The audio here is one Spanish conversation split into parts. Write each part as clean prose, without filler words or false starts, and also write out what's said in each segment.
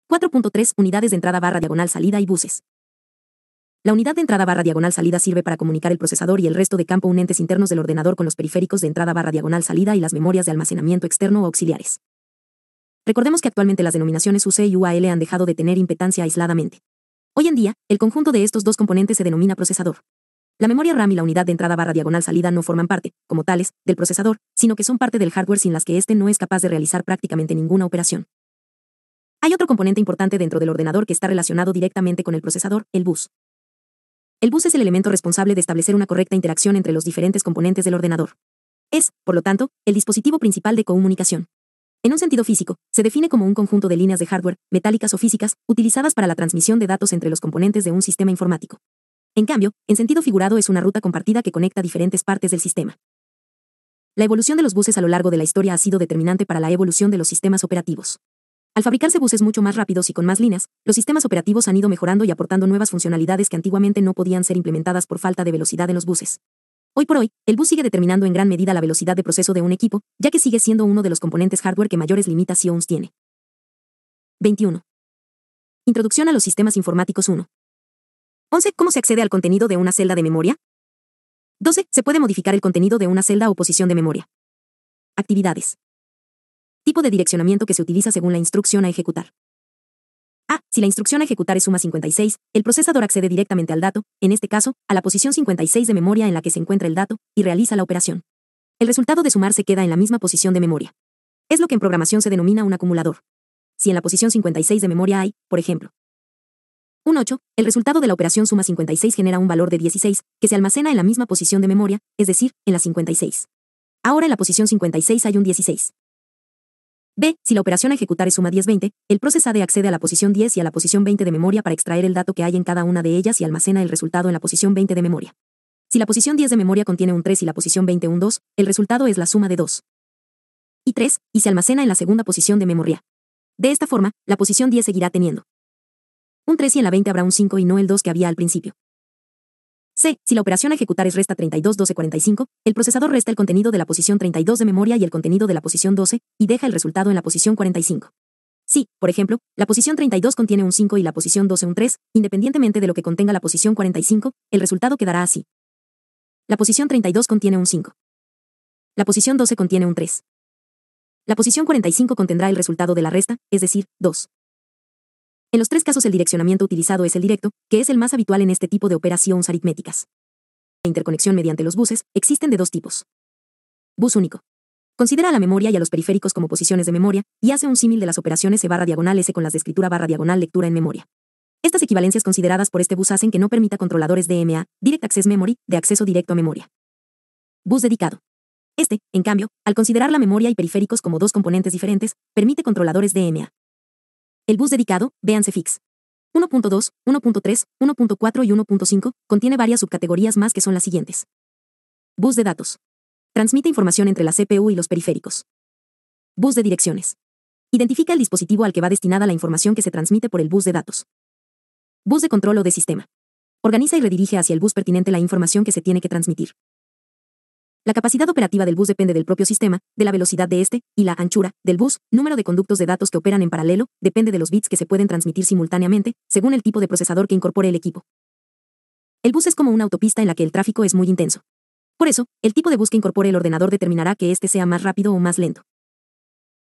4.3 Unidades de entrada barra diagonal salida y buses. La unidad de entrada barra diagonal salida sirve para comunicar el procesador y el resto de campo unentes internos del ordenador con los periféricos de entrada barra diagonal salida y las memorias de almacenamiento externo o auxiliares. Recordemos que actualmente las denominaciones UC y UAL han dejado de tener impedancia aisladamente. Hoy en día, el conjunto de estos dos componentes se denomina procesador. La memoria RAM y la unidad de entrada barra diagonal salida no forman parte, como tales, del procesador, sino que son parte del hardware sin las que éste no es capaz de realizar prácticamente ninguna operación. Hay otro componente importante dentro del ordenador que está relacionado directamente con el procesador, el bus. El bus es el elemento responsable de establecer una correcta interacción entre los diferentes componentes del ordenador. Es, por lo tanto, el dispositivo principal de comunicación. En un sentido físico, se define como un conjunto de líneas de hardware, metálicas o físicas, utilizadas para la transmisión de datos entre los componentes de un sistema informático. En cambio, en sentido figurado es una ruta compartida que conecta diferentes partes del sistema. La evolución de los buses a lo largo de la historia ha sido determinante para la evolución de los sistemas operativos. Al fabricarse buses mucho más rápidos y con más líneas, los sistemas operativos han ido mejorando y aportando nuevas funcionalidades que antiguamente no podían ser implementadas por falta de velocidad en los buses. Hoy por hoy, el bus sigue determinando en gran medida la velocidad de proceso de un equipo, ya que sigue siendo uno de los componentes hardware que mayores limitaciones tiene. 21. Introducción a los sistemas informáticos 1. 11. ¿Cómo se accede al contenido de una celda de memoria? 12. Se puede modificar el contenido de una celda o posición de memoria. Actividades. Tipo de direccionamiento que se utiliza según la instrucción a ejecutar. A. Si la instrucción a ejecutar es suma 56, el procesador accede directamente al dato, en este caso, a la posición 56 de memoria en la que se encuentra el dato, y realiza la operación. El resultado de sumar se queda en la misma posición de memoria. Es lo que en programación se denomina un acumulador. Si en la posición 56 de memoria hay, por ejemplo, un 8, el resultado de la operación suma 56 genera un valor de 16, que se almacena en la misma posición de memoria, es decir, en la 56. Ahora en la posición 56 hay un 16. B. Si la operación a ejecutar es suma 10-20, el procesador accede a la posición 10 y a la posición 20 de memoria para extraer el dato que hay en cada una de ellas y almacena el resultado en la posición 20 de memoria. Si la posición 10 de memoria contiene un 3 y la posición 20 un 2, el resultado es la suma de 2 y 3, y se almacena en la segunda posición de memoria. De esta forma, la posición 10 seguirá teniendo un 3 y en la 20 habrá un 5 y no el 2 que había al principio. C. Si la operación a ejecutar es resta 32 12 45, el procesador resta el contenido de la posición 32 de memoria y el contenido de la posición 12, y deja el resultado en la posición 45. Si, por ejemplo, la posición 32 contiene un 5 y la posición 12 un 3, independientemente de lo que contenga la posición 45, el resultado quedará así. La posición 32 contiene un 5. La posición 12 contiene un 3. La posición 45 contendrá el resultado de la resta, es decir, 2. En los tres casos el direccionamiento utilizado es el directo, que es el más habitual en este tipo de operaciones aritméticas. La interconexión mediante los buses existen de dos tipos. Bus único. Considera a la memoria y a los periféricos como posiciones de memoria, y hace un símil de las operaciones E barra diagonal S con las de escritura barra diagonal lectura en memoria. Estas equivalencias consideradas por este bus hacen que no permita controladores DMA, Direct Access Memory, de acceso directo a memoria. Bus dedicado. Este, en cambio, al considerar la memoria y periféricos como dos componentes diferentes, permite controladores DMA. El bus dedicado, véanse Fix. 1.2, 1.3, 1.4 y 1.5, contiene varias subcategorías más que son las siguientes. Bus de datos. Transmite información entre la CPU y los periféricos. Bus de direcciones. Identifica el dispositivo al que va destinada la información que se transmite por el bus de datos. Bus de control o de sistema. Organiza y redirige hacia el bus pertinente la información que se tiene que transmitir. La capacidad operativa del bus depende del propio sistema, de la velocidad de este, y la anchura del bus, número de conductos de datos que operan en paralelo, depende de los bits que se pueden transmitir simultáneamente, según el tipo de procesador que incorpore el equipo. El bus es como una autopista en la que el tráfico es muy intenso. Por eso, el tipo de bus que incorpore el ordenador determinará que éste sea más rápido o más lento.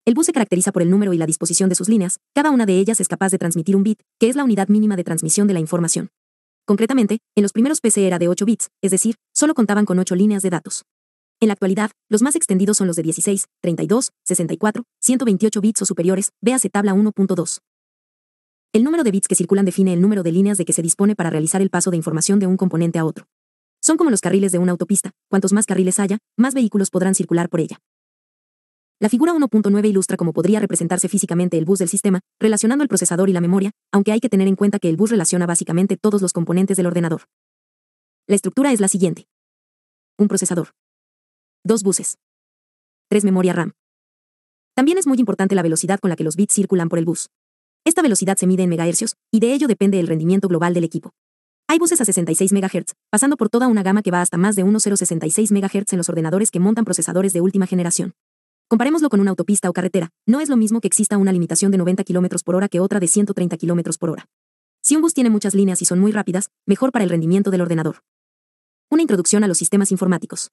El bus se caracteriza por el número y la disposición de sus líneas, cada una de ellas es capaz de transmitir un bit, que es la unidad mínima de transmisión de la información. Concretamente, en los primeros PC era de 8 bits, es decir, solo contaban con 8 líneas de datos. En la actualidad, los más extendidos son los de 16, 32, 64, 128 bits o superiores, véase tabla 1.2. El número de bits que circulan define el número de líneas de que se dispone para realizar el paso de información de un componente a otro. Son como los carriles de una autopista, cuantos más carriles haya, más vehículos podrán circular por ella. La figura 1.9 ilustra cómo podría representarse físicamente el bus del sistema, relacionando el procesador y la memoria, aunque hay que tener en cuenta que el bus relaciona básicamente todos los componentes del ordenador. La estructura es la siguiente. Un procesador. 2 buses. 3 memoria RAM. También es muy importante la velocidad con la que los bits circulan por el bus. Esta velocidad se mide en megahercios, y de ello depende el rendimiento global del equipo. Hay buses a 66 MHz, pasando por toda una gama que va hasta más de 1066 MHz en los ordenadores que montan procesadores de última generación. Comparémoslo con una autopista o carretera, no es lo mismo que exista una limitación de 90 km por hora que otra de 130 km por hora. Si un bus tiene muchas líneas y son muy rápidas, mejor para el rendimiento del ordenador. Una introducción a los sistemas informáticos.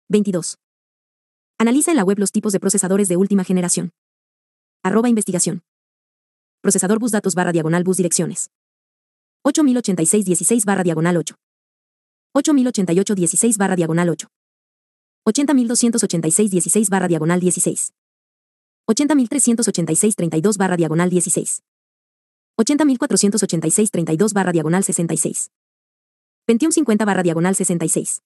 22. Analiza en la web los tipos de procesadores de última generación. @investigación. Procesador bus datos /bus direcciones. 8086-16/8. 8088-16/8. 80286-16/16. 80386-32/16. 80486-32/66. Pentium 50/66.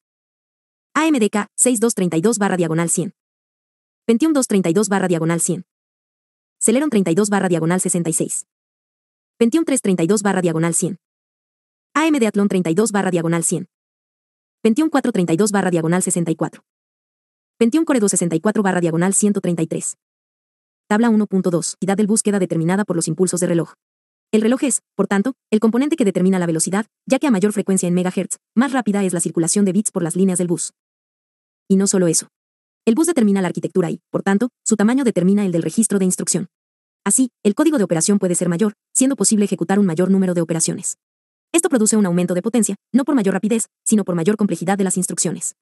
AMD 6232/100. Pentium 232/100. Celeron 32/66. Pentium 332/100. AMD Athlon 32/100. Pentium 432/64. Pentium Core 264/133. Tabla 1.2. La velocidad del bus queda determinada por los impulsos de reloj. El reloj es, por tanto, el componente que determina la velocidad, ya que a mayor frecuencia en megahertz, más rápida es la circulación de bits por las líneas del bus. Y no solo eso. El bus determina la arquitectura y, por tanto, su tamaño determina el del registro de instrucción. Así, el código de operación puede ser mayor, siendo posible ejecutar un mayor número de operaciones. Esto produce un aumento de potencia, no por mayor rapidez, sino por mayor complejidad de las instrucciones.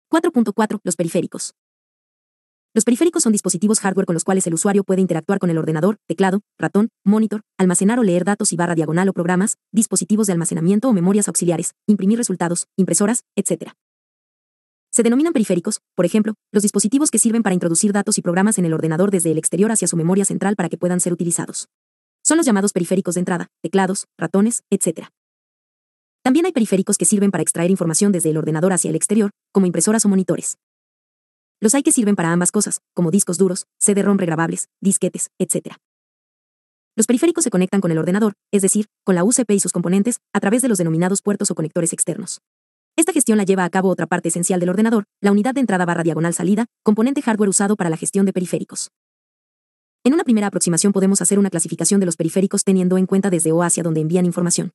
4.4. Los periféricos. Los periféricos son dispositivos hardware con los cuales el usuario puede interactuar con el ordenador, teclado, ratón, monitor, almacenar o leer datos y /diagonal o programas, dispositivos de almacenamiento o memorias auxiliares, imprimir resultados, impresoras, etc. Se denominan periféricos, por ejemplo, los dispositivos que sirven para introducir datos y programas en el ordenador desde el exterior hacia su memoria central para que puedan ser utilizados. Son los llamados periféricos de entrada, teclados, ratones, etc. También hay periféricos que sirven para extraer información desde el ordenador hacia el exterior, como impresoras o monitores. Los hay que sirven para ambas cosas, como discos duros, CD-ROM regrabables, disquetes, etc. Los periféricos se conectan con el ordenador, es decir, con la UCP y sus componentes, a través de los denominados puertos o conectores externos. Esta gestión la lleva a cabo otra parte esencial del ordenador, la unidad de entrada /salida, componente hardware usado para la gestión de periféricos. En una primera aproximación podemos hacer una clasificación de los periféricos teniendo en cuenta desde o hacia donde envían información.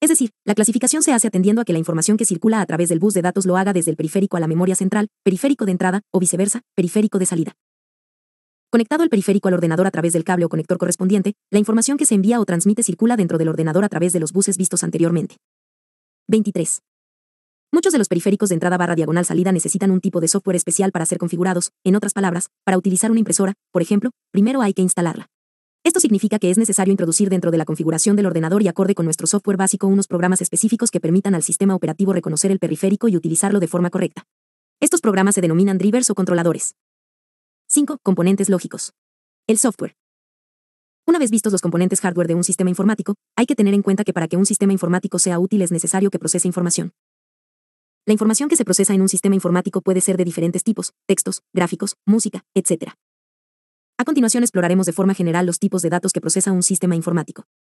Es decir, la clasificación se hace atendiendo a que la información que circula a través del bus de datos lo haga desde el periférico a la memoria central, periférico de entrada, o viceversa, periférico de salida. Conectado el periférico al ordenador a través del cable o conector correspondiente, la información que se envía o transmite circula dentro del ordenador a través de los buses vistos anteriormente. 23. Muchos de los periféricos de entrada /salida necesitan un tipo de software especial para ser configurados, en otras palabras, para utilizar una impresora, por ejemplo, primero hay que instalarla. Esto significa que es necesario introducir dentro de la configuración del ordenador y acorde con nuestro software básico unos programas específicos que permitan al sistema operativo reconocer el periférico y utilizarlo de forma correcta. Estos programas se denominan drivers o controladores. 5. Componentes lógicos. El software. Una vez vistos los componentes hardware de un sistema informático, hay que tener en cuenta que para que un sistema informático sea útil es necesario que procese información. La información que se procesa en un sistema informático puede ser de diferentes tipos, textos, gráficos, música, etc. A continuación exploraremos de forma general los tipos de datos que procesa un sistema informático.